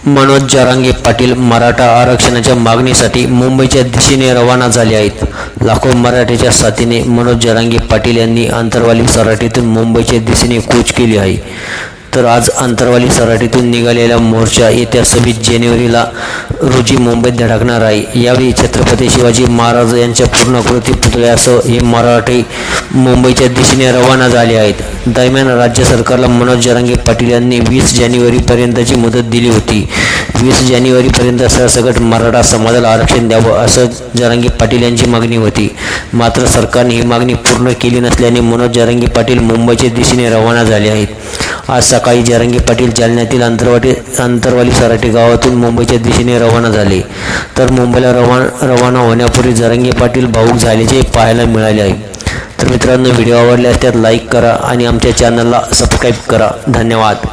मनोज जरांगे पाटील मराठा आरक्षणाच्या मागणीसाठी मुंबईच्या दिशेने रवाना झाले आहेत। लाखो मराठ्याच्या साथीने मनोज जरांगे पाटील यांनी आंतरवाली सराटीतून मुंबईच्या दिशेने कूच केली आहे। तर आज आंतरवाली सराटीतून निघालेला मोर्चा येत्या 26 जानेवारीला रोजी मुंबईत धडकणार आहे। यावेळी छत्रपती शिवाजी महाराज यांच्या पूर्णाकृती पुतळ्यासह हे मराठे मुंबईच्या दिशेने रवाना झाले आहेत। दरम्यान राज्य सरकारला मनोज जरांगे पाटील यांनी 20 जानेवारीपर्यंतची मुदत दिली होती। 20 जानेवारीपर्यंत सरसकट मराठा समाजाला आरक्षण द्यावं असं जरांगे पाटील यांची मागणी होती। मात्र सरकारने ही मागणी पूर्ण केली नसल्याने मनोज जरांगे पाटील मुंबईच्या दिशेने रवाना झाले आहेत। आज सकाळी जरांगे पाटील जालन्यातील आंतरवाली सराटी गावातून मुंबईच्या दिशेने रवाना झाले। तर मुंबईला रवाना होण्यापूर्वी जरांगे पाटील भावूक झाल्याचे पाहायला मिळाले आहे। तर मित्रांनो, व्हिडिओ आवडल्यास त्यात लाईक करा आणि आमच्या चॅनलला सबस्क्राईब करा। धन्यवाद।